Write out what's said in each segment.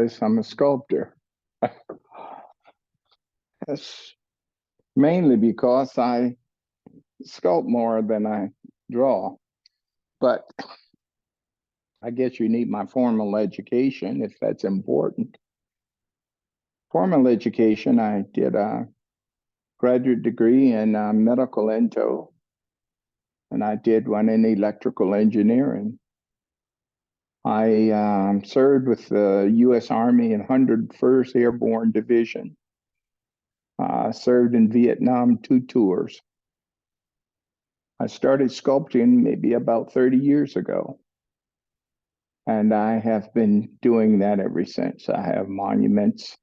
realize I'm a sculptor. That's mainly because I sculpt more than I draw. But I guess you need my formal education if that's important. Formal education, I did a graduate degree in medical endo, and I did one in electrical engineering. I served with the U.S. Army in 101st Airborne Division. Served in Vietnam 2 tours. I started sculpting maybe about 30 years ago. And I have been doing that ever since. I have monuments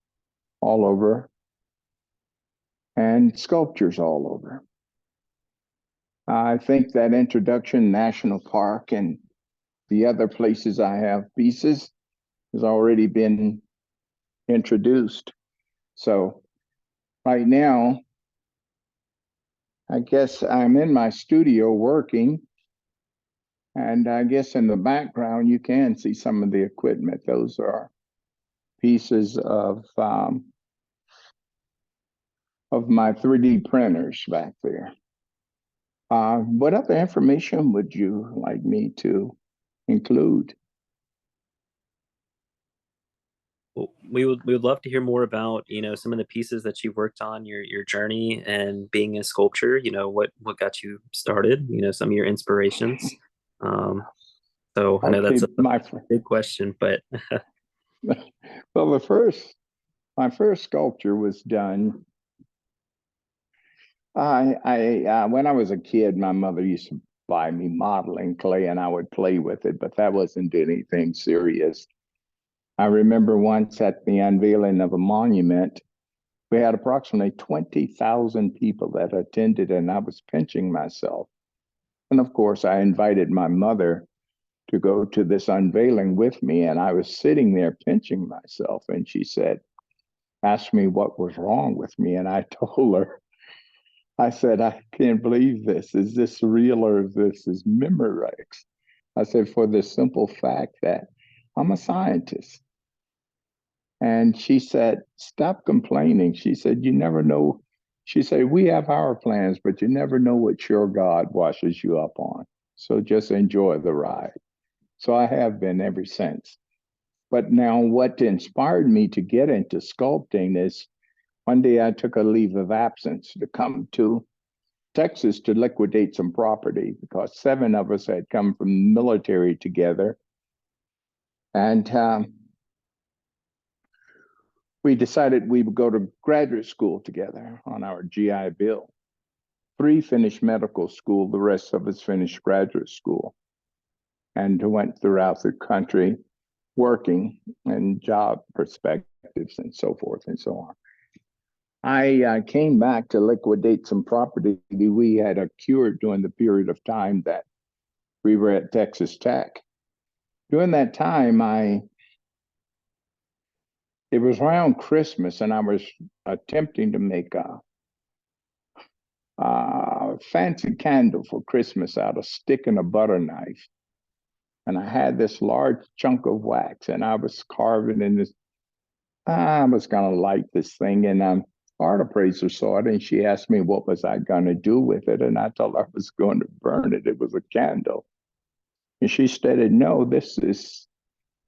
all over and sculptures all over. I think that introduction, National Park, and the other places I have pieces has already been introduced. So right now, I guess I'm in my studio working, and I guess in the background you can see some of the equipment. Those are pieces of my 3D printers back there. What other information would you like me to include? Well, we would love to hear more about, some of the pieces that you've worked on, your journey and being a sculptor, what got you started, some of your inspirations. So I know that's a big question, but well, my first sculpture was done. When I was a kid, my mother used to buy me modeling clay and I would play with it, but that wasn't anything serious. I remember once at the unveiling of a monument, we had approximately 20,000 people that attended, and I was pinching myself. And of course, I invited my mother to go to this unveiling with me, and I was sitting there pinching myself, and she asked me what was wrong with me, and I told her, I said, I can't believe this. Is this real or is this Memorex? I said, for the simple fact that I'm a scientist. And she said, stop complaining. She said, you never know. She said, we have our plans, but you never know what your God washes you up on. So just enjoy the ride. So I have been ever since. But now what inspired me to get into sculpting is one day I took a leave of absence to come to Texas to liquidate some property because 7 of us had come from the military together. And we decided we would go to graduate school together on our GI Bill. 3 finished medical school, the rest of us finished graduate school and went throughout the country working and job perspectives and so forth and so on. I came back to liquidate some property we had acquired during the period of time that we were at Texas Tech. During that time, it was around Christmas, and I was attempting to make a fancy candle for Christmas out of stick and a butter knife. And I had this large chunk of wax, and I was carving in this. I was going to light this thing, and art appraiser saw it, and she asked me what was I going to do with it, and I told her I was going to burn it. It was a candle. And she stated, no, this is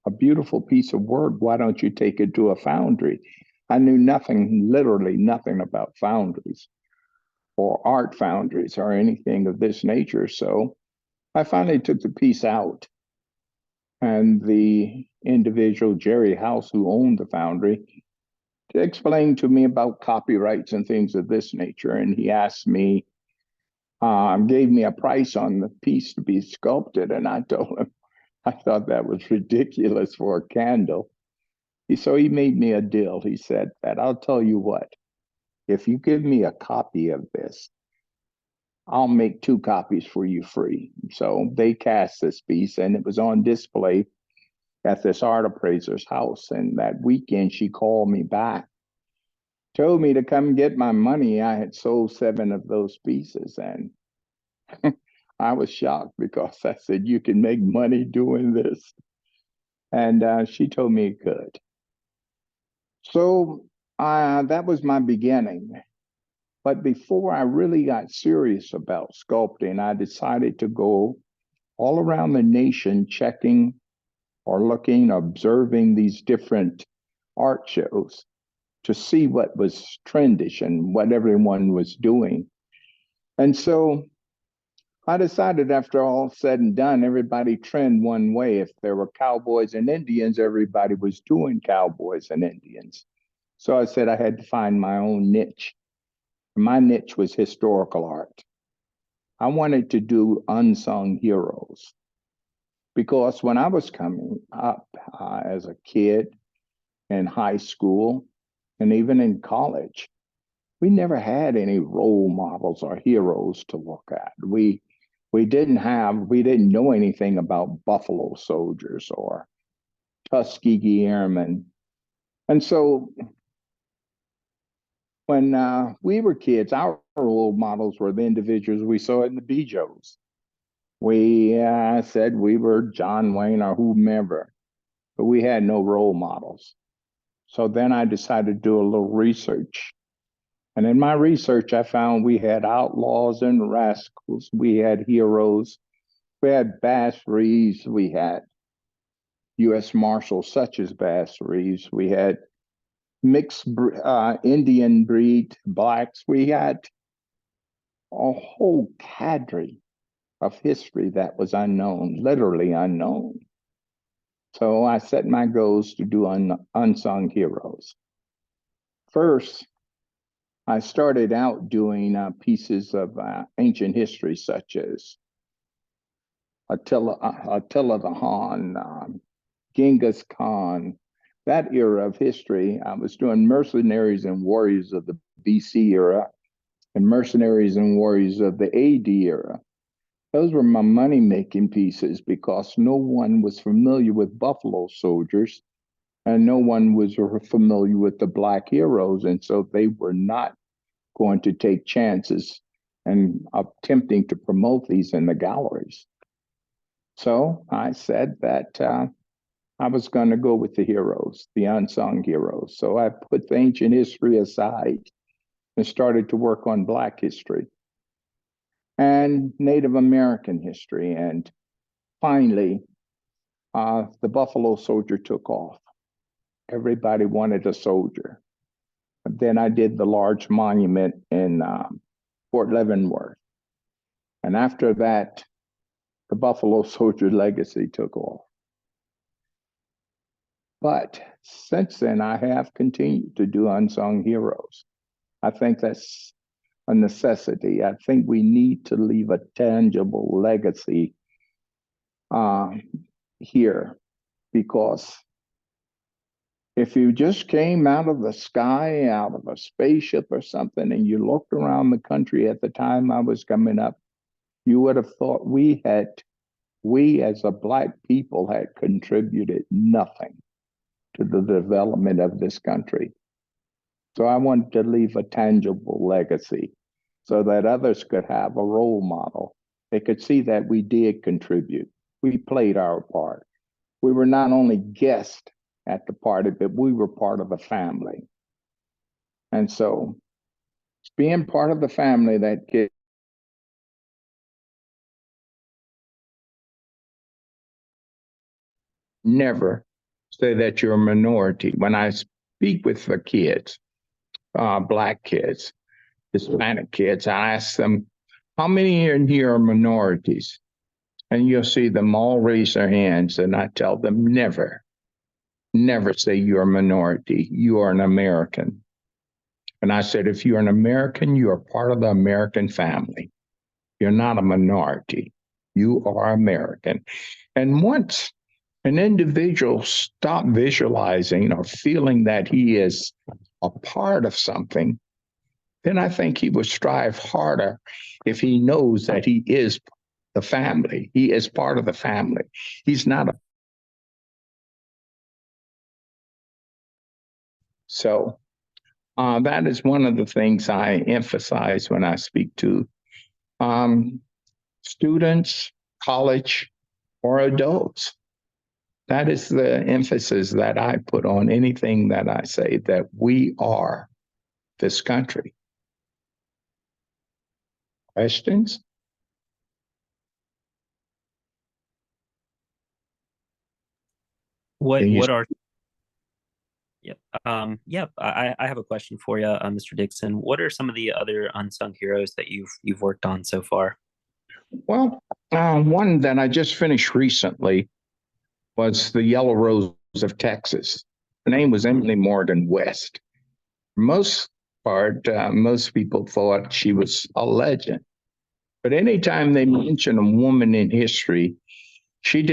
a beautiful piece of work. Why don't you take it to a foundry? I knew nothing, literally nothing about foundries or art foundries or anything of this nature. So I finally took the piece out. And the individual, Jerry House, who owned the foundry, explained to me about copyrights and things of this nature. And he asked me, gave me a price on the piece to be sculpted. And I told him, I thought that was ridiculous for a candle. So he made me a deal. He said that I'll tell you what, if you give me a copy of this, I'll make 2 copies for you free. So they cast this piece, and it was on display at this art appraiser's house. And that weekend, she called me back, told me to come get my money. I had sold 7 of those pieces, and I was shocked because I said, you can make money doing this. And she told me it could. So that was my beginning. But before I really got serious about sculpting, I decided to go all around the nation checking or looking, observing these different art shows to see what was trendish and what everyone was doing. And so I decided after all said and done, everybody trend one way. If there were cowboys and Indians, everybody was doing cowboys and Indians. So I said I had to find my own niche. My niche was historical art. I wanted to do unsung heroes because when I was coming up as a kid in high school and even in college, we never had any role models or heroes to look at. We didn't know anything about Buffalo Soldiers or Tuskegee Airmen. And so when we were kids, our role models were the individuals we saw in the Bijos. We said we were John Wayne or whomever, but we had no role models. So then I decided to do a little research. And in my research, I found we had outlaws and rascals, we had heroes, we had Bass Reeves, we had U.S. Marshals such as Bass Reeves, we had mixed Indian breed blacks, we had a whole cadre of history that was unknown, literally unknown. So I set my goals to do unsung heroes. First, I started out doing pieces of ancient history, such as Attila the Hun, Genghis Khan, that era of history. I was doing mercenaries and warriors of the BC era and mercenaries and warriors of the AD era. Those were my money-making pieces because no one was familiar with Buffalo Soldiers and no one was familiar with the Black heroes. And so they were not going to take chances and attempting to promote these in the galleries. So I said that I was going to go with the heroes, the unsung heroes. So I put the ancient history aside and started to work on Black history and Native American history. And finally, the Buffalo Soldier took off. Everybody wanted a soldier. Then I did the large monument in Fort Leavenworth. And after that, the Buffalo Soldier legacy took off. But since then, I have continued to do unsung heroes. I think that's a necessity. I think we need to leave a tangible legacy here, because if you just came out of the sky, out of a spaceship or something, and you looked around the country at the time I was coming up, you would have thought we as a Black people had contributed nothing to the development of this country. So I wanted to leave a tangible legacy so that others could have a role model. They could see that we did contribute. We played our part. We were not only guests at the party, but we were part of the family. And so being part of the family, that kid never say that you're a minority. When I speak with the kids, Black kids, Hispanic kids, I ask them, how many in here are minorities? And you'll see them all raise their hands. And I tell them, never say you're a minority. You are an American. And I said, if you're an American, you are part of the American family. You're not a minority. You are American. And once an individual stops visualizing or feeling that he is a part of something, then I think he would strive harder if he knows that he is the family. He is part of the family. He's not a. So that is one of the things I emphasize when I speak to students, college, or adults. That is the emphasis that I put on anything that I say, that we are this country. Questions? What are Yep. I have a question for you, Mr. Dixon. What are some of the other unsung heroes that you've worked on so far? Well, one that I just finished recently was the Yellow Rose of Texas. Her name was Emily Morgan West. For most part, most people thought she was a legend. But anytime they mention a woman in history, she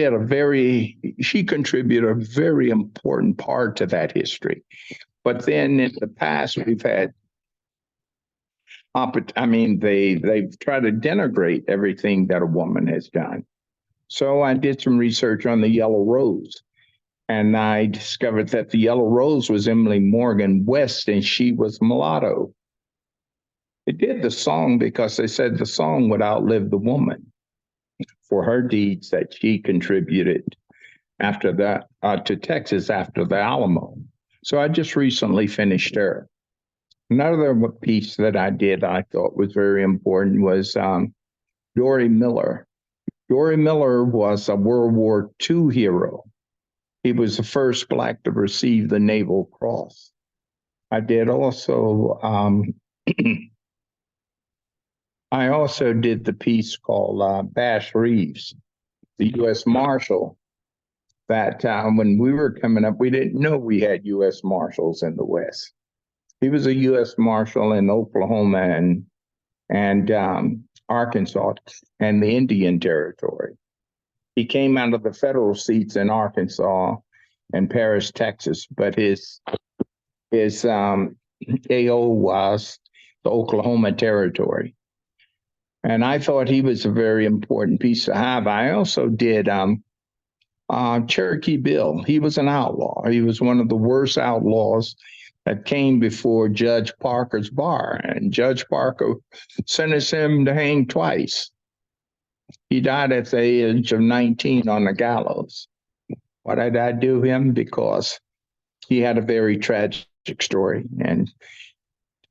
contributed a very important part to that history. But then in the past, we've had, they've tried to denigrate everything that a woman has done. So I did some research on the Yellow Rose, and I discovered that the Yellow Rose was Emily Morgan West, and she was mulatto. They did the song because they said the song would outlive the woman for her deeds that she contributed after that to Texas after the Alamo. So I just recently finished her. Another piece that I did I thought was very important was Dory Miller. Dory Miller was a World War II hero. He was the first Black to receive the Naval Cross. I did also, I also did the piece called Bass Reeves, the U.S. Marshal, that when we were coming up, we didn't know we had U.S. Marshals in the West. He was a U.S. Marshal in Oklahoma and Arkansas and the Indian Territory. He came out of the federal seats in Arkansas and Paris, Texas, but his AO was the Oklahoma Territory. And I thought he was a very important piece to have. I also did Cherokee Bill. He was an outlaw. He was one of the worst outlaws that came before Judge Parker's bar. And Judge Parker sentenced him to hang twice. He died at the age of 19 on the gallows. Why did I do him? Because he had a very tragic story, and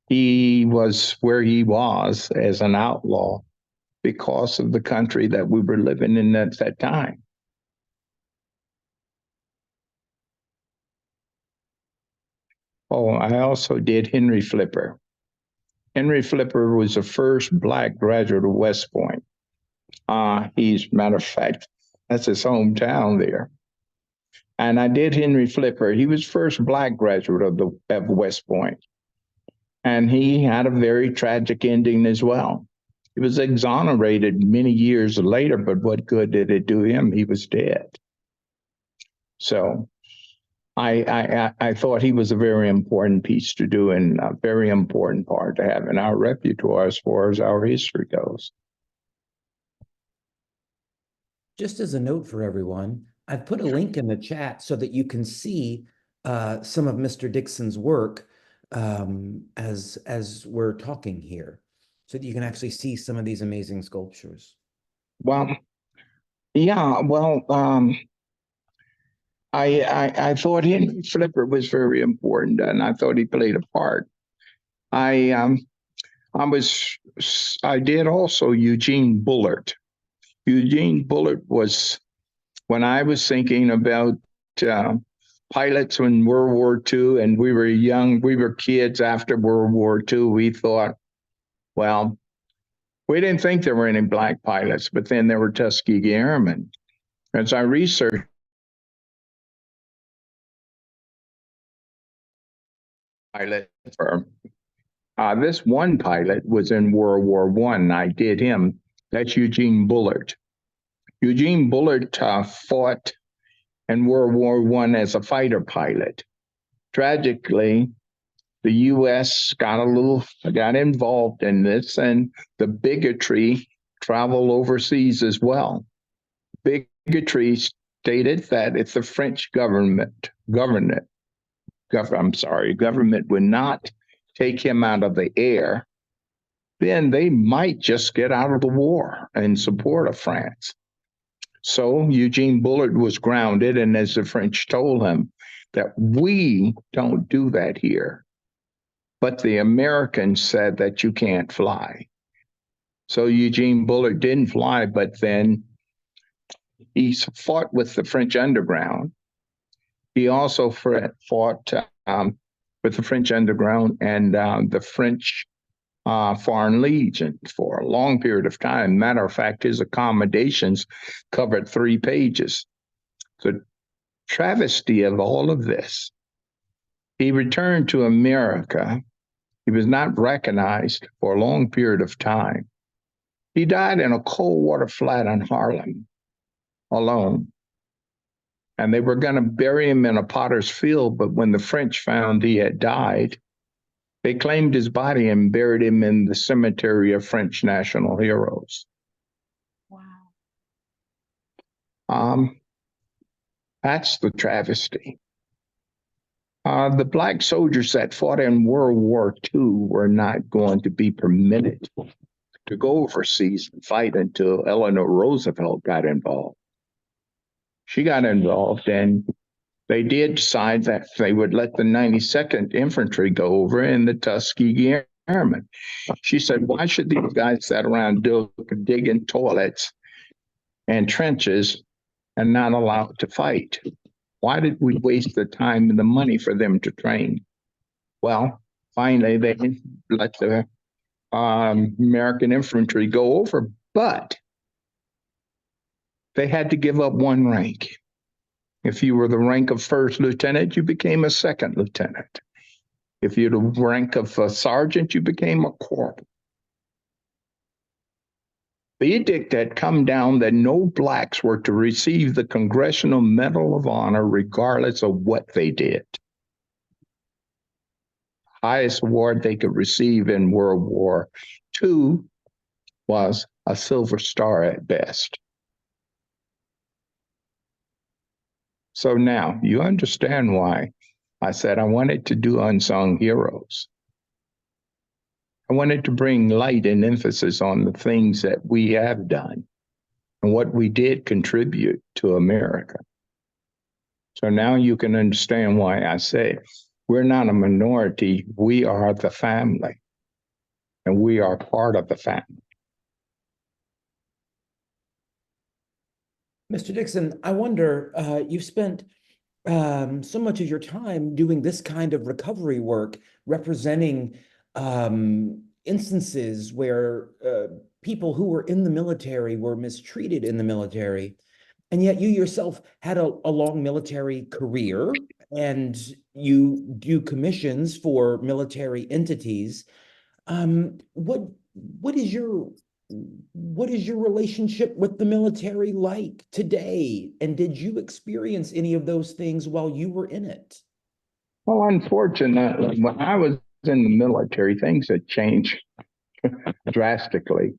he was where he was as an outlaw because of the country that we were living in at that time. Oh, I also did Henry Flipper. Henry Flipper was the first Black graduate of West Point. He's, matter of fact, that's his hometown there. And I did Henry Flipper. He was first Black graduate of West Point. And he had a very tragic ending as well. He was exonerated many years later, but what good did it do him? He was dead. So I thought he was a very important piece to do and a very important part to have in our repertoire as far as our history goes. Just as a note for everyone, I've put a link in the chat so that you can see some of Mr. Dixon's work as we're talking here, so that you can actually see some of these amazing sculptures. Well, yeah, I thought Henry Flipper was very important, and I thought he played a part. I did also Eugene Bullard. Eugene Bullard was, when I was thinking about pilots in World War II, and we were young, we were kids after World War II, we thought, well, we didn't think there were any Black pilots, but then there were Tuskegee Airmen. As I researched pilot firm, this one pilot was in World War I. I did him. That's Eugene Bullard. Eugene Bullard fought in World War I as a fighter pilot. Tragically, the U.S. got involved in this, and the bigotry traveled overseas as well. Bigotry stated that if the French government would not take him out of the air, then they might just get out of the war in support of France. So Eugene Bullard was grounded, and as the French told him, that we don't do that here. But the Americans said that you can't fly. So Eugene Bullard didn't fly, but then he fought with the French underground. He also fought with the French underground and the French Foreign Legion for a long period of time. Matter of fact, his accommodations covered 3 pages. The travesty of all of this, he returned to America. He was not recognized for a long period of time. He died in a cold water flat in Harlem alone. And they were going to bury him in a potter's field, but when the French found he had died, they claimed his body and buried him in the cemetery of French national heroes. Wow. That's the travesty. The black soldiers that fought in World War II were not going to be permitted to go overseas and fight until Eleanor Roosevelt got involved. She got involved, and they did decide that they would let the 92nd Infantry go over and the Tuskegee Airmen. She said, why should these guys sit around digging toilets and trenches and not allowed to fight? Why did we waste the time and the money for them to train? Well, finally, they let the American infantry go over, but they had to give up 1 rank. If you were the rank of 1st lieutenant, you became a 2nd lieutenant. If you're the rank of a sergeant, you became a corporal. The edict had come down that no blacks were to receive the Congressional Medal of Honor regardless of what they did. Highest award they could receive in World War II was a Silver Star at best. So now you understand why I said I wanted to do unsung heroes. I wanted to bring light and emphasis on the things that we have done and what we did contribute to America. So now you can understand why I say we're not a minority, we are the family, and we are part of the family. Mr. Dixon, I wonder, you've spent so much of your time doing this kind of recovery work, representing instances where people who were in the military were mistreated in the military. And yet you yourself had a long military career, and you do commissions for military entities. What is your relationship with the military like today? And did you experience any of those things while you were in it? Well, unfortunately, when I was in the military, things had changed drastically.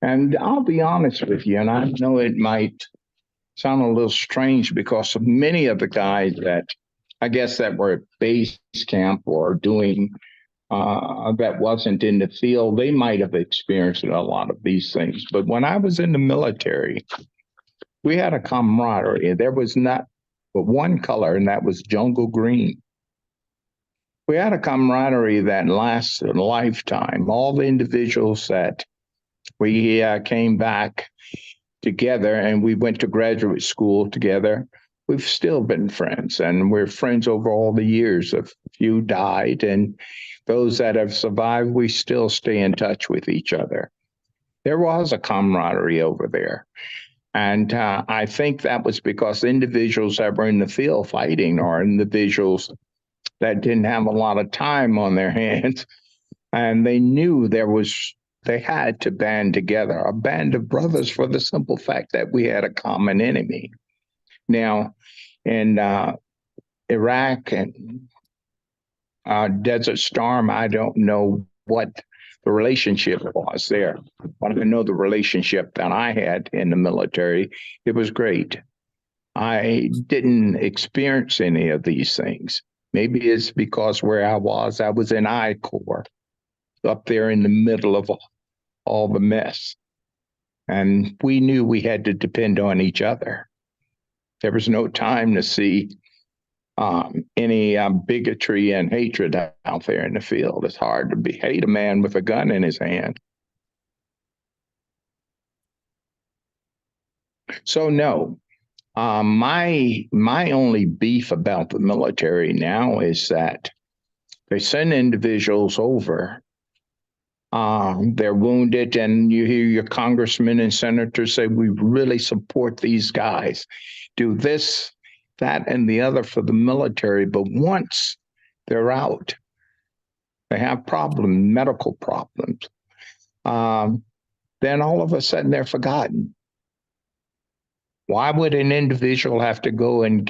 And I'll be honest with you, and I know it might sound a little strange because of many of the guys that I guess that were at base camp or doing that wasn't in the field, they might have experienced a lot of these things. But when I was in the military, we had a camaraderie. There was not but one color, and that was jungle green. We had a camaraderie that lasted a lifetime. All the individuals that we came back together and we went to graduate school together, we've still been friends, and we're friends over all the years. A few died, and those that have survived, we still stay in touch with each other. There was a camaraderie over there. And I think that was because individuals that were in the field fighting are individuals that didn't have a lot of time on their hands. And they knew they had to band together, a band of brothers, for the simple fact that we had a common enemy. Now, in Iraq and Desert Storm, I don't know what the relationship was there, but I know the relationship that I had in the military. It was great. I didn't experience any of these things. Maybe it's because where I was in I Corps, up there in the middle of all the mess. And we knew we had to depend on each other. There was no time to see any bigotry and hatred out there in the field. It's hard to hate a man with a gun in his hand. So no, my only beef about the military now is that they send individuals over. They're wounded, and you hear your congressmen and senators say, we really support these guys. Do this, that, and the other for the military. But once they're out, they have problems, medical problems. Then all of a sudden they're forgotten. Why would an individual have to go and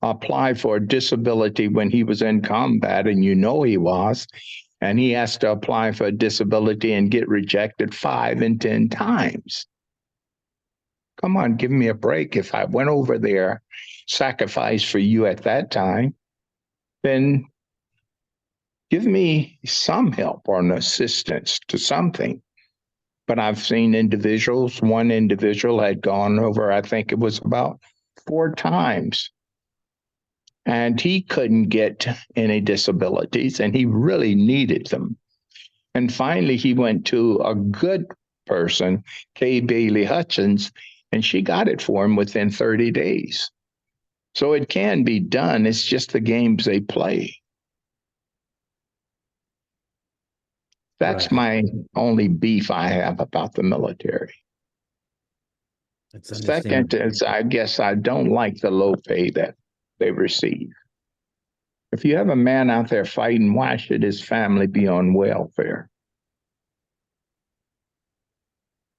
apply for a disability when he was in combat, and you know he was, and he has to apply for a disability and get rejected 5 and 10 times? Come on, give me a break. If I went over there, sacrificed for you at that time, then give me some help or an assistance to something. But I've seen individuals, one individual had gone over, I think it was about 4 times, and he couldn't get any disabilities, and he really needed them. And finally, he went to a good person, Kay Bailey Hutchins, and she got it for him within 30 days. So it can be done. It's just the games they play. That's my only beef I have about the military. Second is, I guess I don't like the low pay that they receive. If you have a man out there fighting, why should his family be on welfare?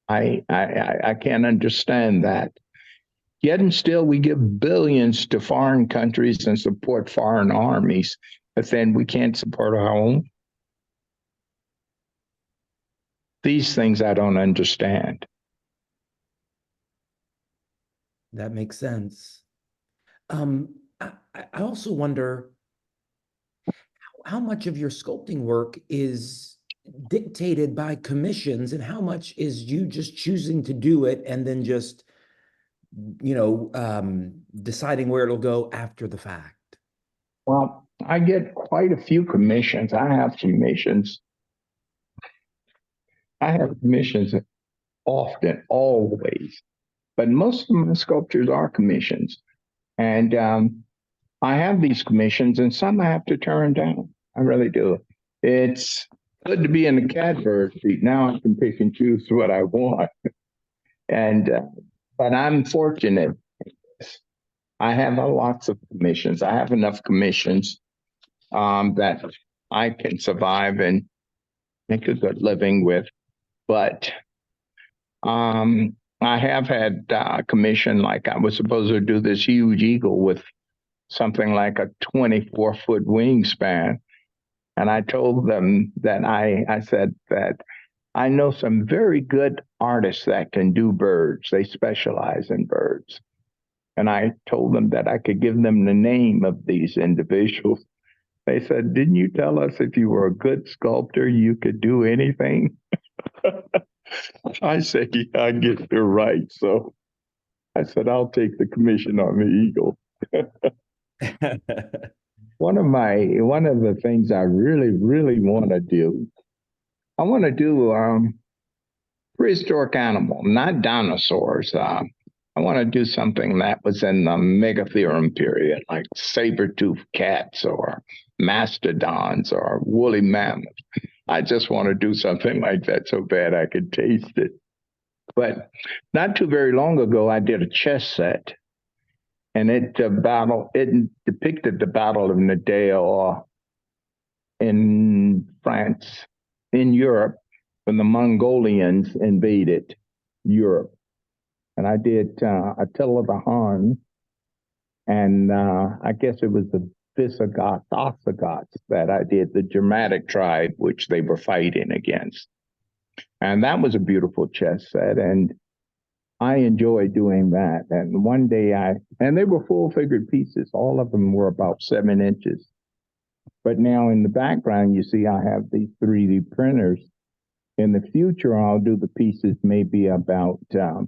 I can't understand that. Yet and still we give billions to foreign countries and support foreign armies, but then we can't support our own. These things I don't understand. That makes sense. I also wonder how much of your sculpting work is dictated by commissions and how much is you just choosing to do it and then just, deciding where it'll go after the fact? Well, I get quite a few commissions. I have commissions often, always, but most of my sculptures are commissions. And I have these commissions, and some I have to turn down. I really do. It's good to be in the catbird seat. Now I can pick and choose what I want. And but I'm fortunate. I have lots of commissions. I have enough commissions that I can survive and make a good living with. But I have had a commission, like I was supposed to do this huge eagle with something like a 24-foot wingspan. And I told them that I said that I know some very good artists that can do birds. They specialize in birds. And I told them that I could give them the name of these individuals. They said, didn't you tell us if you were a good sculptor, you could do anything? I said, yeah, I guess you're right. So I said, I'll take the commission on the eagle. One of the things I really, really want to do, I want to do prehistoric animal, not dinosaurs. I want to do something that was in the Megatherium period, like saber-toothed cats or mastodons or woolly mammoths. I just want to do something like that so bad I could taste it. But not too very long ago, I did a chess set, and it depicted the Battle of Nadeau in France, in Europe, when the Mongolians invaded Europe. And I did Attila the Hun, and I guess it was the Visigoths, Ostrogoths, that I did, the Germanic tribe, which they were fighting against. And that was a beautiful chess set, and I enjoyed doing that. And one day and they were full-figured pieces. All of them were about 7 inches. But now in the background, you see I have these 3D printers, In the future, I'll do the pieces maybe about 2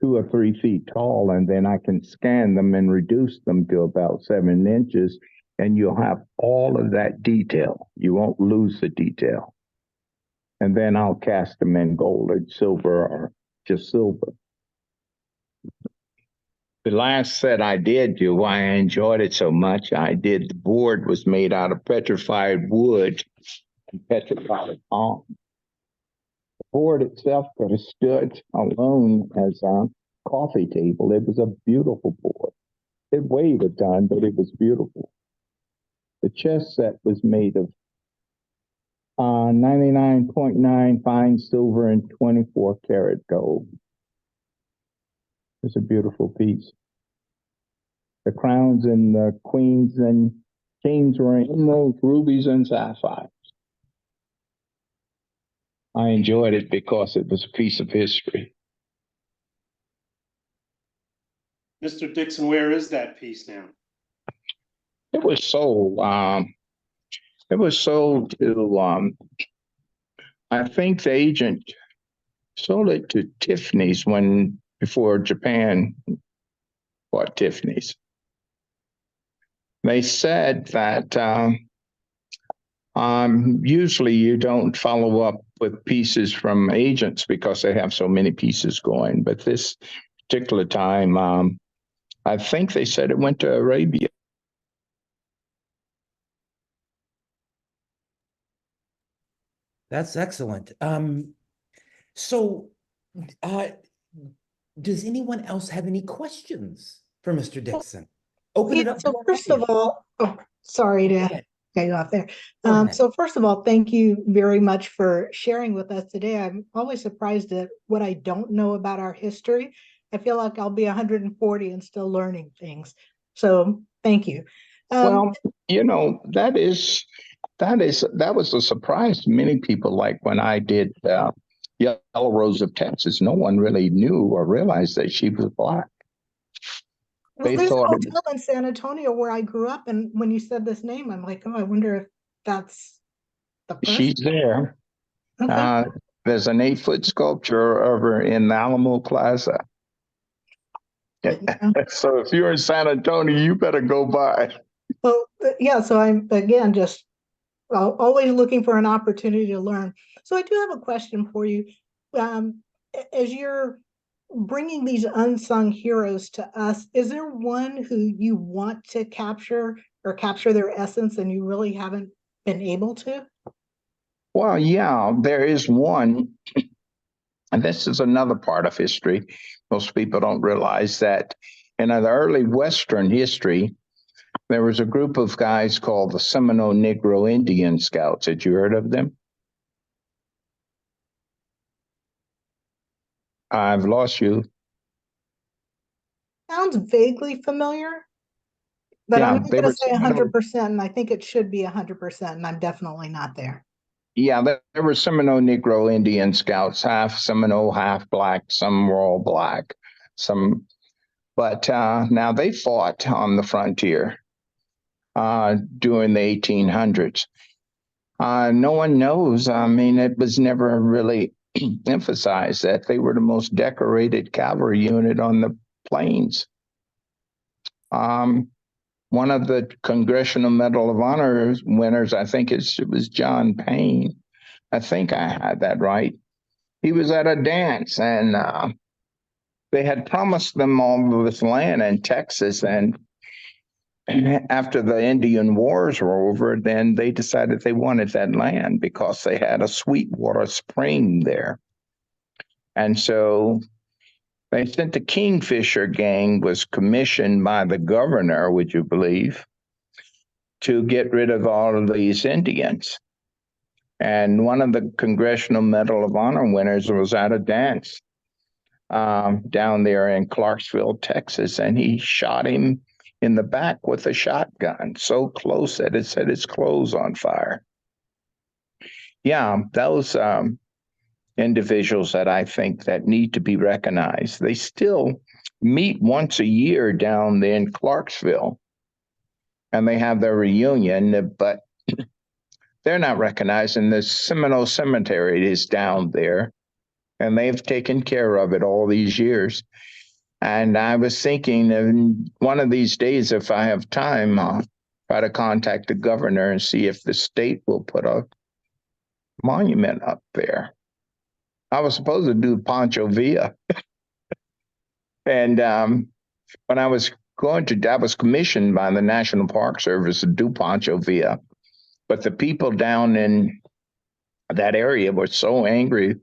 or 3 feet tall, and then I can scan them and reduce them to about 7 inches, and you'll have all of that detail. You won't lose the detail. And then I'll cast them in gold and silver or just silver. The last set I did, why I enjoyed it so much, the board was made out of petrified wood and petrified palm. The board itself could have stood alone as a coffee table. It was a beautiful board. It weighed a ton, but it was beautiful. The chess set was made of 99.9 fine silver and 24 karat gold. It's a beautiful piece. The crowns and the queens and kings were emeralds, rubies, and sapphires. I enjoyed it because it was a piece of history. Mr. Dixon, where is that piece now? It was sold. It was sold to, I think the agent sold it to Tiffany's before Japan bought Tiffany's. They said that usually you don't follow up with pieces from agents because they have so many pieces going. But this particular time, I think they said it went to Arabia. That's excellent. So, does anyone else have any questions for Mr. Dixon? Open it Yeah, up. so to our first of audience. all, sorry Go to ahead. get you off there. Go ahead. So first of all, thank you very much for sharing with us today. I'm always surprised at what I don't know about our history. I feel like I'll be 140 and still learning things. So thank you. Well, that was a surprise to many people. Like when I did Yellow Rose of Texas, no one really knew or realized that she was Black. Well, They there's a thought hotel in San Antonio where I grew up, and when you said this name, I'm like, oh, I wonder if that's the person. she's there. Okay. There's an 8-foot sculpture over in Alamo Plaza. Yeah. So if you're in San Antonio, you better go by. Well, yeah, so I'm again just always looking for an opportunity to learn. So I do have a question for you. As you're bringing these unsung heroes to us, is there one who you want to capture or capture their essence and you really haven't been able to? Well, yeah, there is one. And this is another part of history. Most people don't realize that in the early Western history, there was a group of guys called the Seminole Negro Indian Scouts. Had you heard of them? I've lost you. Sounds vaguely familiar, but Yeah, I'm not they going to were say Seminole. 100%, and I think it should be 100%, and I'm definitely not there. Yeah, there were Seminole Negro Indian Scouts, half Seminole, half Black. Some were all Black. But now they fought on the frontier during the 1800s. No one knows. I mean, it was never really emphasized that they were the most decorated cavalry unit on the plains. One of the Congressional Medal of Honor winners, I think it was John Payne. I think I had that right. He was at a dance, and they had promised them all of this land in Texas. And after the Indian Wars were over, then they decided they wanted that land because they had a Sweetwater spring there. And so they sent the Kingfisher gang, was commissioned by the governor, would you believe, to get rid of all of these Indians. And one of the Congressional Medal of Honor winners was at a dance down there in Clarksville, Texas, and he shot him in the back with a shotgun, so close that it set his clothes on fire. Yeah, those individuals that I think that need to be recognized. They still meet once a year down there in Clarksville, and they have their reunion, but they're not recognizing the Seminole Cemetery is down there, and they've taken care of it all these years. And I was thinking, one of these days, if I have time, I'll try to contact the governor and see if the state will put a monument up there. I was supposed to do Pancho Villa. And when I was I was commissioned by the National Park Service to do Pancho Villa. But the people down in that area were so angry.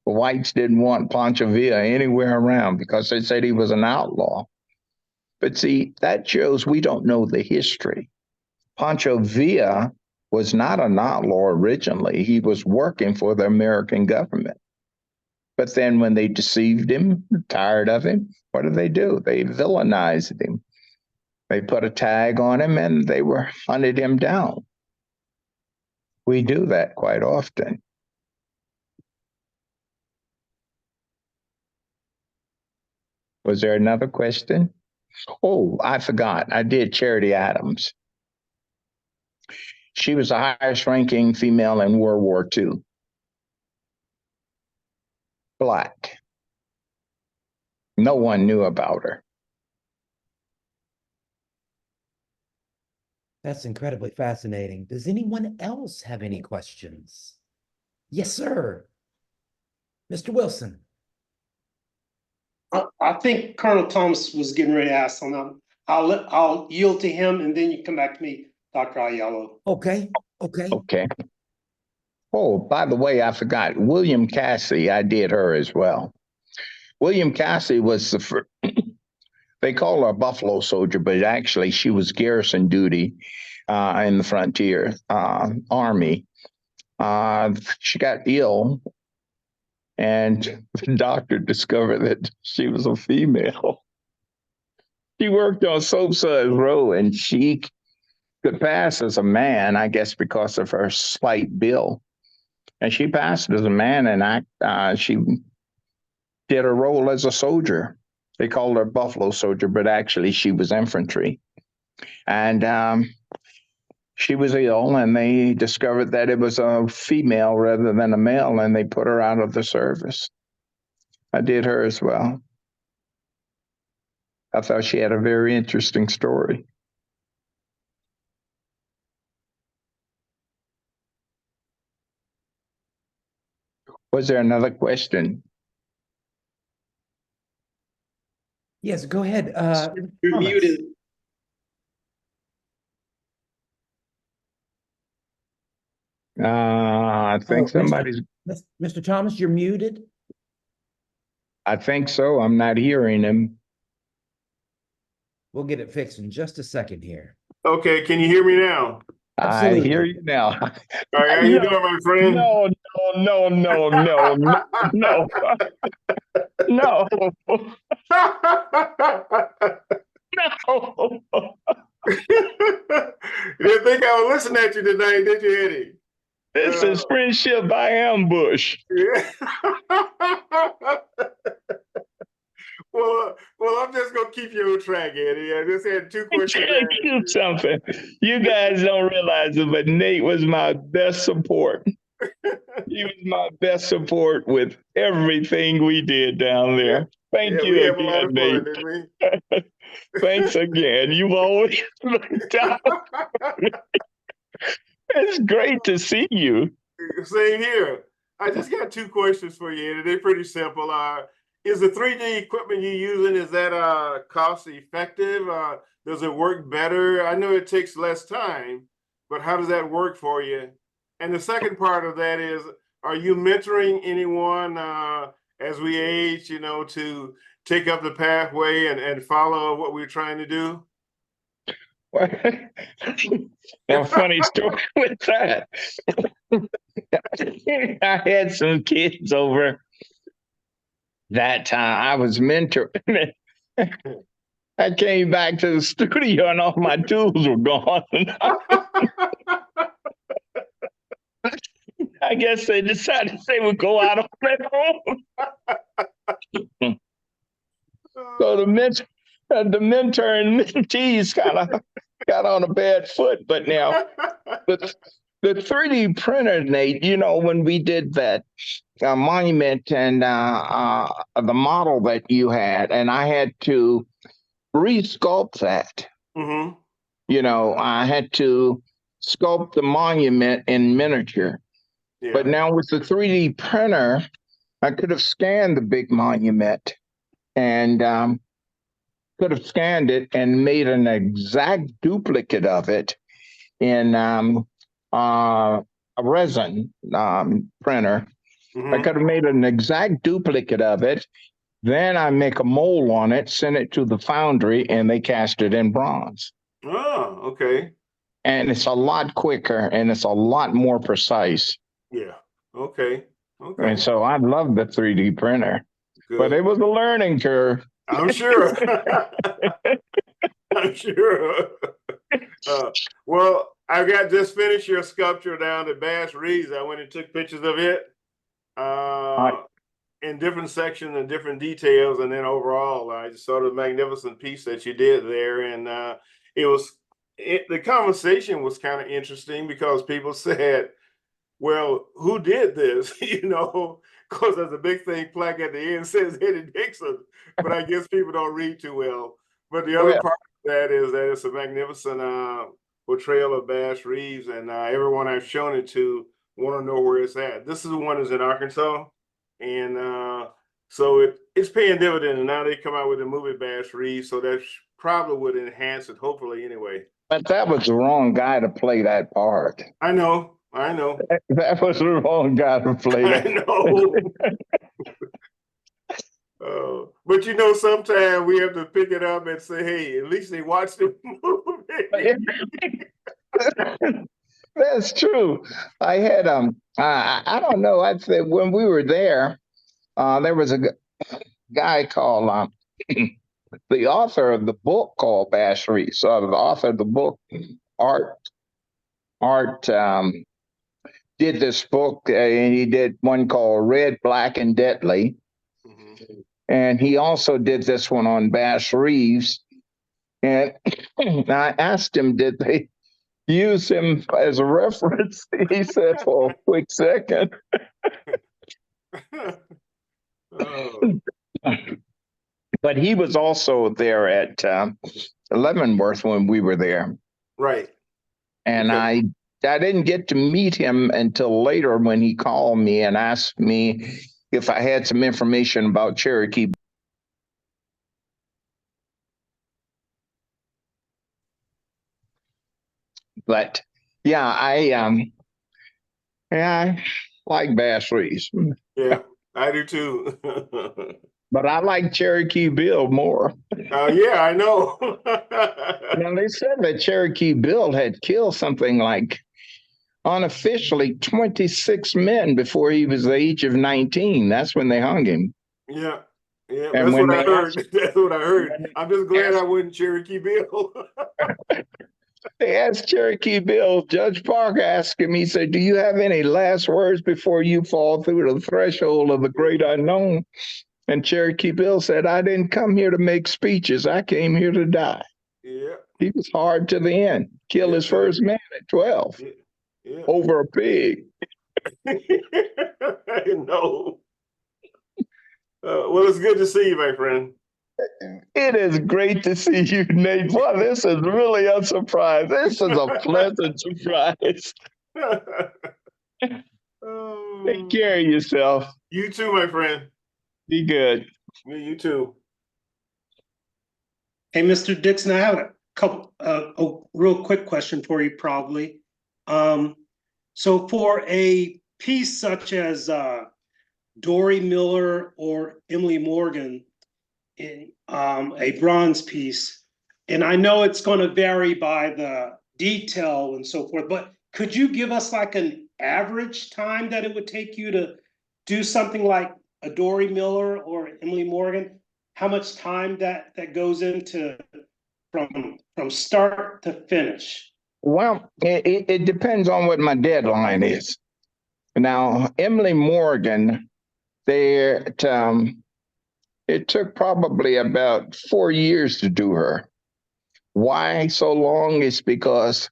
The whites didn't want Pancho Villa anywhere around because they said he was an outlaw. But see, that shows we don't know the history. Pancho Villa was not an outlaw originally. He was working for the American government. But then when they deceived him, tired of him, what did? They villainized him. They put a tag on him and they hunted him down. We do that quite often. Was there another question? Oh, I forgot. I did Charity Adams. She was the highest ranking female in World War II. Black. No one knew about her. That's incredibly fascinating. Does anyone else have any questions? Yes, sir. Mr. Wilson. I think Colonel Thomas was getting ready to ask something. I'll yield to him and then you come back to me, Dr. Ayala. Okay. Okay. Oh, by the way, I forgot. William Cassie, I did her as well. William Cassie was the first, they call her a Buffalo Soldier, but actually she was garrison duty in the frontier army. She got ill and the doctor discovered that she was a female. She worked on Soap Suds Row and she could pass as a man, I guess because of her slight build. And she passed as a man and she did a role as a soldier. They called her Buffalo Soldier, but actually she was infantry. And she was ill and they discovered that it was a female rather than a male and they put her out of the service. I did her as well. I thought she had a very interesting story. Was there another question? Yes, go ahead. You're Thomas. muted. I think somebody's. Mr. Thomas, you're muted. I think so. I'm not hearing him. We'll get it fixed in just a second here. Okay, can you hear me now? Absolutely. I hear you now. All right, how you doing, my friend? No. No. You didn't think I would listen at you tonight, did you, Eddie? This is friendship by ambush. Yeah. Well, I'm just gonna keep you on track, Eddie. I just had two questions. Tell you something. You guys don't realize it, but Nate was my best support. He was my best support with everything we did down there. Thank you we had a lot again, of Nate. fun, didn't we? Thanks again. You've always looked out. It's great to see you. Same here. I just got two questions for you, Eddie. They're pretty simple. Is the 3D equipment you're using, is that cost effective? Does it work better? I know it takes less time, but how does that work for you? And the second part of that is, are you mentoring anyone as we age, to take up the pathway and follow what we're trying to do? A funny story with that. I had some kids over that time. I was mentoring. I came back to the studio and all my tools were gone. I guess they decided they would go out on their own. So the mentor and mentees kind of got on a bad foot, but now The 3D printer, Nate, you know, when we did that monument and the model that you had, and I had to re-sculpt that. Mm-hmm. You know, I had to sculpt the monument in miniature. Yeah. But now with the 3D printer, I could have scanned the big monument and could have scanned it and made an exact duplicate of it in a resin printer. I could have made an exact duplicate of it. Then I make a mold on it, send it to the foundry, and they cast it in bronze. Oh, okay. And it's a lot quicker and it's a lot more precise. Yeah. Okay. Okay. And so I love the 3D printer, Good. but it was a learning curve. I'm sure. I'm sure. Well, I got just finished your sculpture down at Bass Reeves. I went and took pictures of it in different sections and different details. And then overall, I just saw the magnificent piece that you did there. And the conversation was kind of interesting because people said, well, who did this? You know, because there's a big thing plaque at the end says Eddie Dixon, but I guess people don't read too well. But the other part of that is that it's a magnificent portrayal of Bass Reeves, and everyone I've shown it to want to know where it's at. This is the one that's in Arkansas, and so it's paying dividends. And now they come out with the movie Bass Reeves, so that probably would enhance it, hopefully, anyway. But that was the wrong guy to play that part. I know. That was the wrong guy to play that. I know. But you know, sometimes we have to pick it up and say, hey, at least they watched the movie. That's true. I had I don't know. I'd say when we were there was a guy called the author of the book called Bass Reeves. So the author of the book, Art did this book, and he did one called Red, Black, and Deadly. And he also did this one on Bass Reeves. And I asked him, did they use him as a reference? He said, for a quick second. But he was also there at Leavenworth when we were there. Right. And I didn't get to meet him until later when he called me and asked me if I had some information about Cherokee. But yeah, I like Bass Reeves. Yeah, I do too. But I like Cherokee Bill more. Yeah, I know. Now they said that Cherokee Bill had killed something like unofficially 26 men before he was the age of 19. That's when they hung him. Yeah, And that's what I heard. That's what I heard. I'm just glad I wasn't Cherokee Bill. They asked Cherokee Bill, Judge Parker asked him, he said, do you have any last words before you fall through the threshold of the great unknown? And Cherokee Bill said, I didn't come here to make speeches. I came here to die. Yeah. He was hard to the end. Killed his first man at 12 over a pig. I know. Well, it's good to see you, my friend. It is great to see you, Nate. Boy, this is really a surprise. This is a pleasant surprise. Take care of yourself. You too, my friend. Be good. Yeah, you too. Hey, Mr. Dixon, I have a couple, a real quick question for you, probably. So for a piece such as Dory Miller or Emily Morgan, in a bronze piece, and I know it's going to vary by the detail and so forth, but could you give us like an average time that it would take you to do something like a Dory Miller or Emily Morgan? How much time that goes into from start to finish? Well, it depends on what my deadline is. Now, Emily Morgan, it took probably about 4 years to do her. Why so long? It's because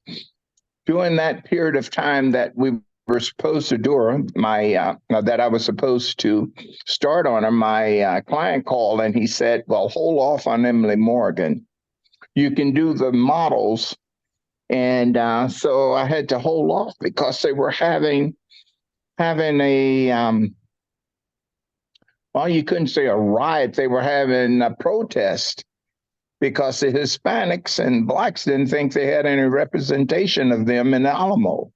during that period of time that we were supposed to do her, that I was supposed to start on her, my client called and he said, well, hold off on Emily Morgan. You can do the models. And so I had to hold off because they were having a, well, you couldn't say a riot. They were having a protest because the Hispanics and Blacks didn't think they had any representation of them in the Alamo,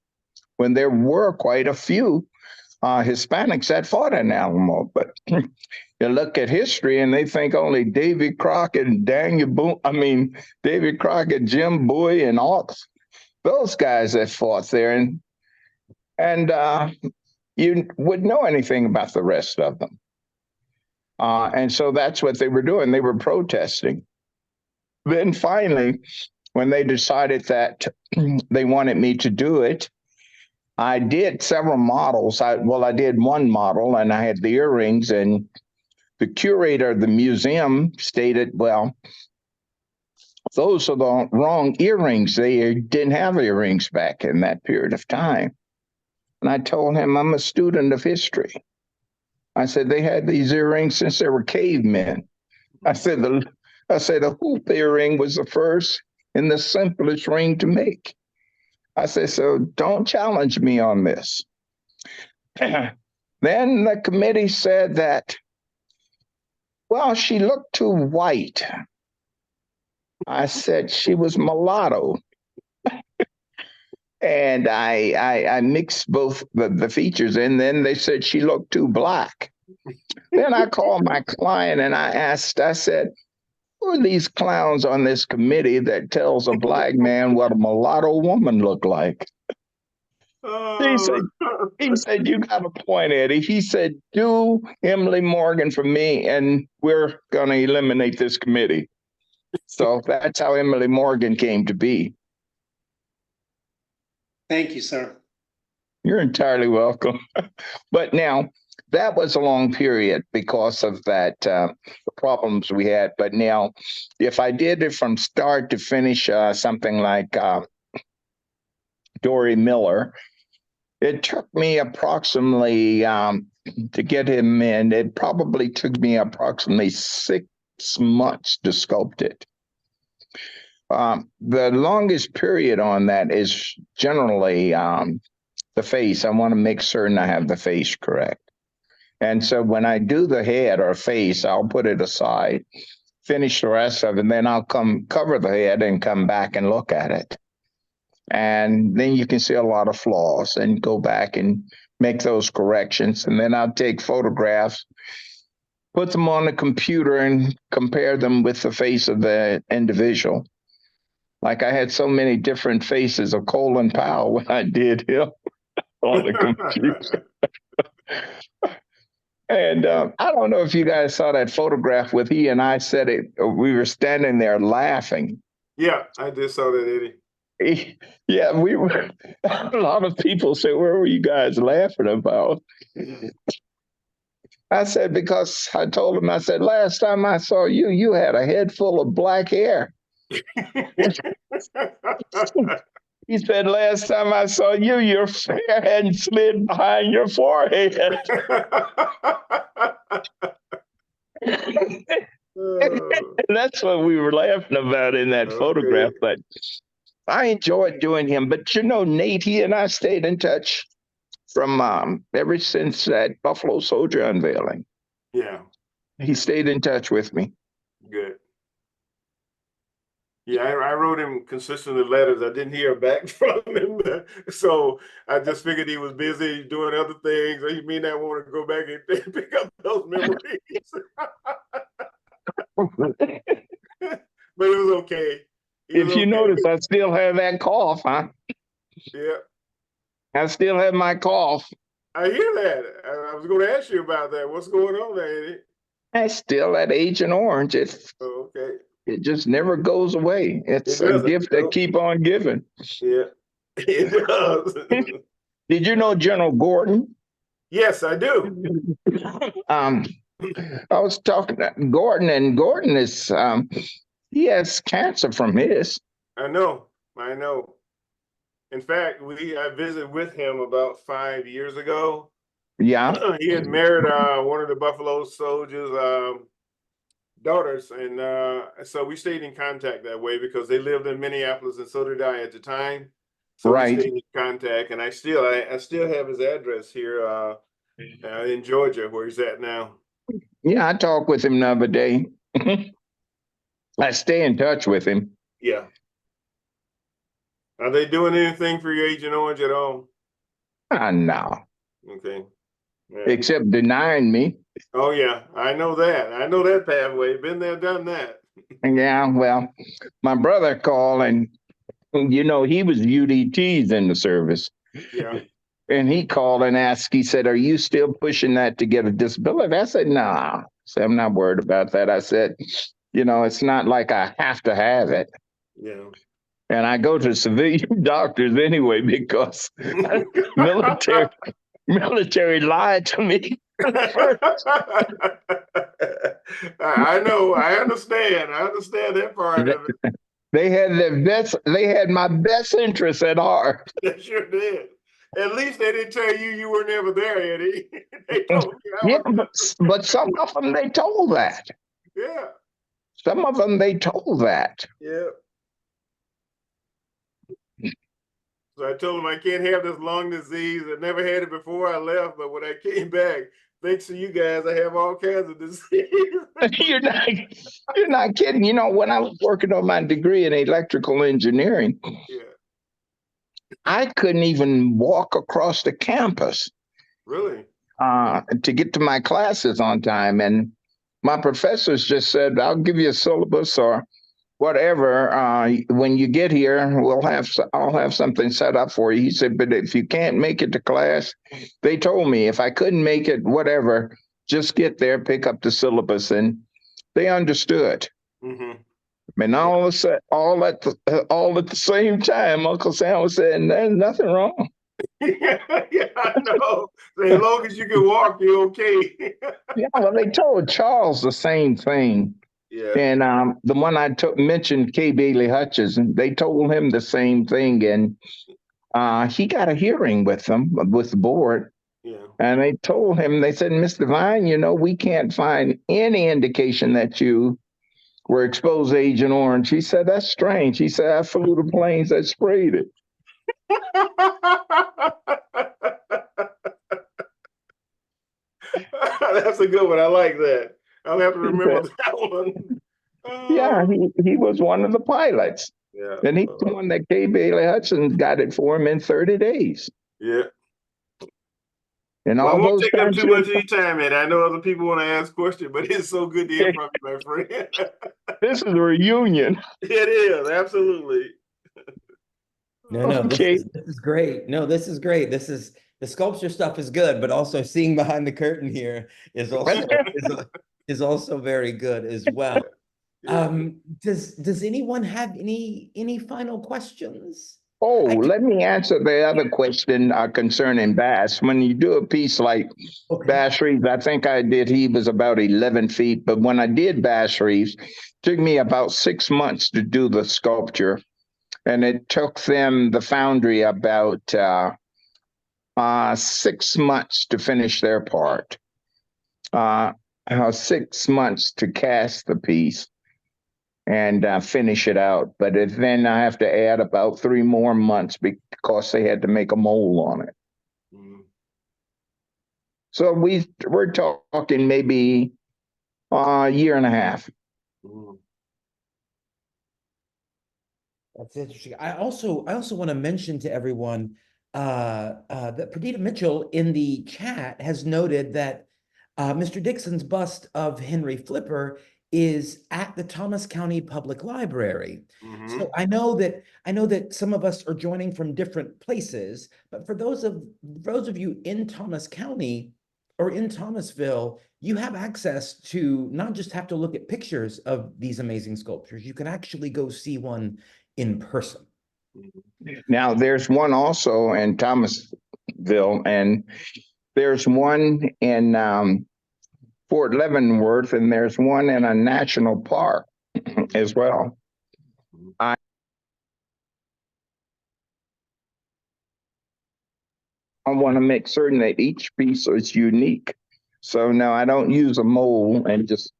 when there were quite a few Hispanics that fought in Alamo. But you look at history and they think only Davy Crockett and Davy Crockett, Jim Bowie, and all those guys that fought there. And you wouldn't know anything about the rest of them. And so that's what they were doing. They were protesting. Then finally, when they decided that they wanted me to do it, I did several models. I did one model and I had the earrings, and the curator of the museum stated, well, those are the wrong earrings. They didn't have earrings back in that period of time. And I told him, I'm a student of history. I said, they had these earrings since they were cavemen. I said, the hoop earring was the first and the simplest ring to make. I said, so don't challenge me on this. Then the committee said that, well, she looked too white. I said she was mulatto. And I mixed both the features, and then they said she looked too black. Then I called my client and I said, who are these clowns on this committee that tells a Black man what a mulatto woman looked like? He said, you got a point, Eddie. He said, do Emily Morgan for me, and we're going to eliminate this committee. So that's how Emily Morgan came to be. Thank you, sir. You're entirely welcome. But now, that was a long period because of that, the problems we had. But now, if I did it from start to finish, something like Dory Miller, it took me approximately, to get him in, it probably took me approximately 6 months to sculpt it. The longest period on that is generally the face. I want to make certain I have the face correct. And so when I do the head or face, I'll put it aside, finish the rest of it, and then I'll cover the head and come back and look at it. And then you can see a lot of flaws and go back and make those corrections. And then I'll take photographs, put them on the computer and compare them with the face of the individual. Like I had so many different faces of Colin Powell when I did him on the computer. And I don't know if you guys saw that photograph with he and I said it. We were standing there laughing. Yeah, I did saw that, Eddie. Yeah, we were. A lot of people said, "Where were you guys laughing about?" I said, because I told him, I said, last time I saw you, you had a head full of black hair. He said, last time I saw you, your hair hadn't slid behind your forehead. That's what we were laughing about in that photograph. But I enjoyed doing him. But you know, Nate, he and I stayed in touch from ever since that Buffalo Soldier unveiling. Yeah. He stayed in touch with me. Good. Yeah, I wrote him consistently letters. I didn't hear back from him. So I just figured he was busy doing other things. Or he may not want to go back and pick up those memories. But it was okay. If you notice, I still have that cough, huh? Yeah. I still have my cough. I hear that. I was going to ask you about that. What's going on there, Eddie? It's still at Agent Orange. Okay. It just never goes away. It's a gift that keep on giving. Yeah, it does. Did you know General Gordon? Yes, I do. I was talking to Gordon, and Gordon is he has cancer from his. I know. In fact, I visited with him about 5 years ago. Yeah, He had married one of the Buffalo Soldiers' daughters, and so we stayed in contact that way because they lived in Minneapolis, and so did I at the time. So we right. stayed in contact, and I still have his address here in Georgia, where he's at now. Yeah, I talked with him the other day. I stay in touch with him. Yeah. Are they doing anything for your Agent Orange at all? No, Okay. Yeah. except denying me. Oh yeah, I know that. I know that pathway. Been there, done that. Yeah, well, my brother called and, he was UDTs in the service. Yeah. And he called and asked, he said, are you still pushing that to get a disability? I said, nah. I said, I'm not worried about that. I said, it's not like I have to have it. Yeah. And I go to civilian doctors anyway because military lied to me. I know. I understand. I understand that part of it. They had my best interests at heart. They sure did. At least they didn't tell you were never there, Eddie. They told me Yeah, but some of them they told that. Yeah. Some of them they told that. Yeah. So I told him I can't have this lung disease. I never had it before I left, but when I came back, thanks to you guys, I have all kinds of disease. You're not kidding. When I was working on my degree in electrical engineering, Yeah. I couldn't even walk across the campus Really? to get to my classes on time. And my professors just said, I'll give you a syllabus or whatever. When you get here, I'll have something set up for you. He said, but if you can't make it to class, they told me if I couldn't make it, whatever, just get there, pick up the syllabus. And they understood. Mm-hmm. And all at the same time, Uncle Sam was saying, there's nothing wrong. Yeah, I know. So as long as you can walk, you're okay. Yeah, well, they told Charles the same thing. Yeah. And the one I mentioned, K. Bailey Hutchison, they told him the same thing. And he got a hearing with them, with the board. Yeah. And they told him, they said, Mr. Devine, we can't find any indication that you were exposed to Agent Orange. He said, that's strange. He said, I flew the planes that sprayed it. That's a good one. I like that. I'll have to remember that one. Yeah, he was one of the pilots. Yeah. And he's the one that K. Bailey Hutchison got it for him in 30 days. Yeah. And Well, I all won't those take up times too much of your time, Ed. I know other people want to ask questions, but it's so good to hear from you, my friend. This is a reunion. It is, absolutely. No, Okay. this is great. No, this is great. The sculpture stuff is good, but also seeing behind the curtain here is also is also very good as well. Yeah. Does anyone have any final questions? Oh, let me answer the other question concerning Bass. When you do a piece like Bass Reeves, I think he was about 11 feet, but when I did Bass Reeves, it took me about 6 months to do the sculpture. And it took them, the foundry, about 6 months to finish their part. 6 months to cast the piece and finish it out. But then I have to add about 3 more months because they had to make a mold on it. Mm. So we're talking maybe a year and a half. Mm. That's interesting. I also want to mention to everyone that Perdita Mitchell in the chat has noted that Mr. Dixon's bust of Henry Flipper is at the Thomas County Public Library. Mm-hmm. So I know that some of us are joining from different places, but for those of you in Thomas County or in Thomasville, you have access to not just have to look at pictures of these amazing sculptures, you can actually go see one in person. Now, there's one also in Thomasville, and there's one in Fort Leavenworth, and there's one in a national park as well. I want to make certain that each piece is unique. So now I don't use a mold and just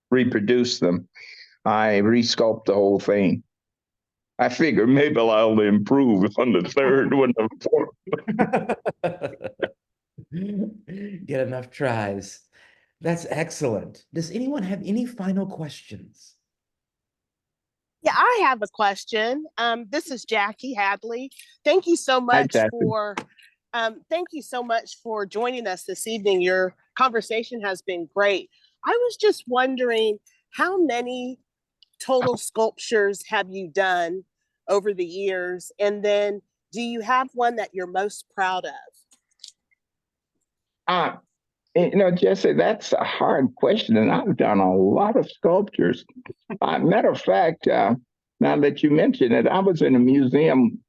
reproduce them. I resculpt the whole thing. I figure maybe I'll improve on the third one or fourth. Get enough tries. That's excellent. Does anyone have any final questions? Yeah, I have a question. This is Jackie Hadley. Thank you so Hi, much Jackie. thank you so much for joining us this evening. Your conversation has been great. I was just wondering, how many total sculptures have you done over the years? And then do you have one that you're most proud of? Jesse, that's a hard question, and I've done a lot of sculptures. Matter of fact, now that you mention it, I was in a museum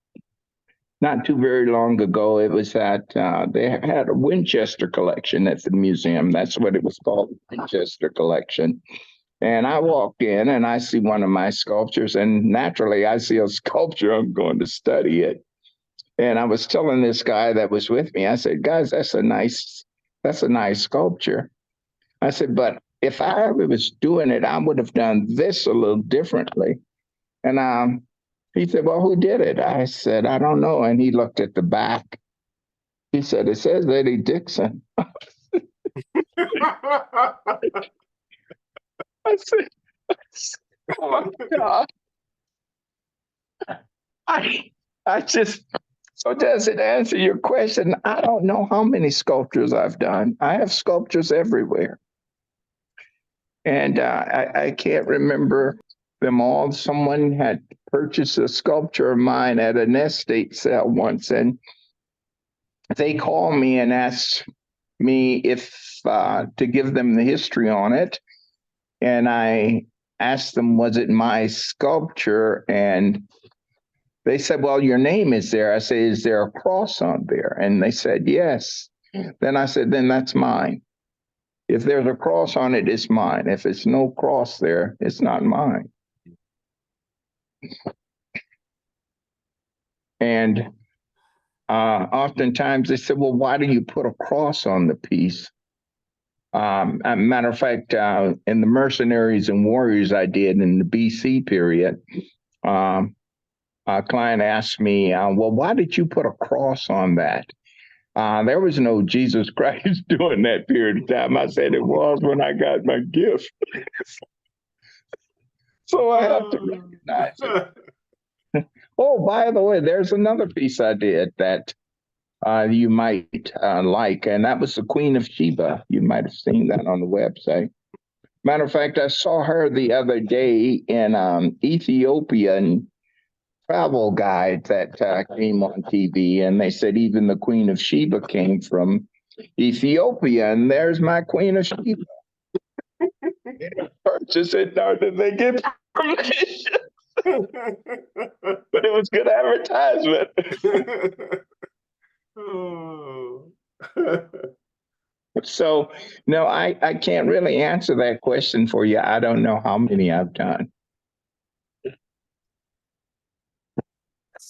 not too very long ago. It was at, they had a Winchester collection at the museum. That's what it was called, Winchester collection. And I walk in and I see one of my sculptures, and naturally I see a sculpture, I'm going to study it. And I was telling this guy that was with me, I said, guys, that's a nice sculpture. I said, but if I ever was doing it, I would have done this a little differently. And he said, well, who did it? I said, I don't know. And he looked at the back. He said, it says Eddie Dixon. I said, oh my God. I just, so does it answer your question? I don't know how many sculptures I've done. I have sculptures everywhere. And I can't remember them all. Someone had purchased a sculpture of mine at an estate sale once, and they called me and asked me if to give them the history on it. And I asked them, was it my sculpture? And they said, well, your name is there. I said, is there a cross on there? And they said, yes. Then I said, then that's mine. If there's a cross on it, it's mine. If it's no cross there, it's not mine. And oftentimes they said, well, why do you put a cross on the piece? Matter of fact, in the Mercenaries and Warriors I did in the BC period, a client asked me, well, why did you put a cross on that? There was no Jesus Christ during that period of time. I said it was when I got my gift. So I have to recognize it. Oh, by the way, there's another piece I did that you might like, and that was the Queen of Sheba. You might have seen that on the website. Matter of fact, I saw her the other day in Ethiopian travel guide that came on TV, and they said even the Queen of Sheba came from Ethiopia, and there's my Queen of Sheba. Purchase it, nor did they give permission. But it was good advertisement. Oh. So, no, I can't really answer that question for you. I don't know how many I've done.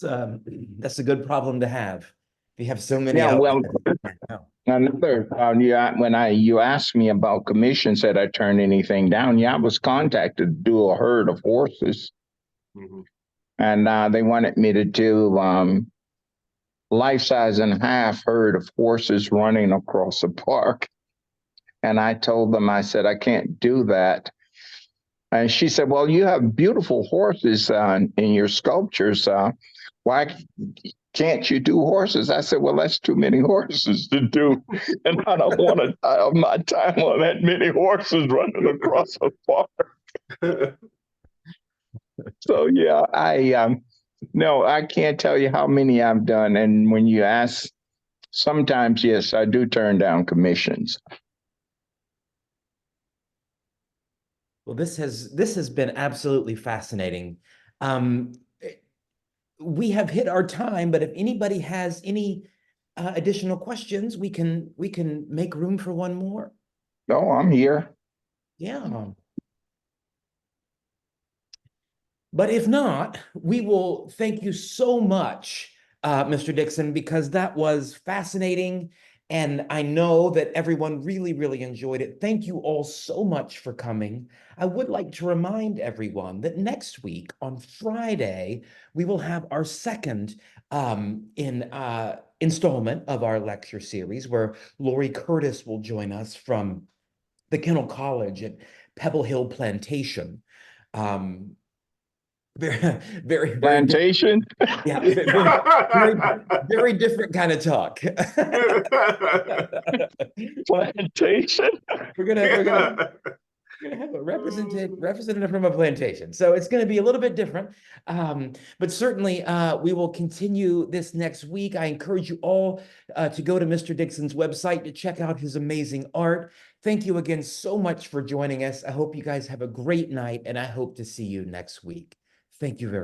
That's a good problem to have. If you have so many. Yeah, out well, there. another, you asked me about commissions that I turned anything down. Yeah, I was contacted to do a herd of horses. Mhm. And they wanted me to do life-size and half herd of horses running across the park. And I told them, I said, I can't do that. And she said, well, you have beautiful horses in your sculptures. Why can't you do horses? I said, well, that's too many horses to do. And I don't want to tie up my time on that many horses running across the park. So, yeah, no, I can't tell you how many I've done. And when you ask, sometimes, yes, I do turn down commissions. Well, this has been absolutely fascinating. We have hit our time, but if anybody has any additional questions, we can make room for one more. No, I'm here. Yeah. But if not, we will thank you so much Mr. Dixon, because that was fascinating. And I know that everyone really, really enjoyed it. Thank you all so much for coming. I would like to remind everyone that next week on Friday, we will have our second installment of our lecture series, where Lori Curtis will join us from the Kennel College at Pebble Hill Plantation. Very Plantation? yeah, very different kind of talk. Plantation? We're gonna have a representative from a plantation. So it's going to be a little bit different. But certainly we will continue this next week. I encourage you all to go to Mr. Dixon's website to check out his amazing art. Thank you again so much for joining us. I hope you guys have a great night, and I hope to see you next week. Thank you very much.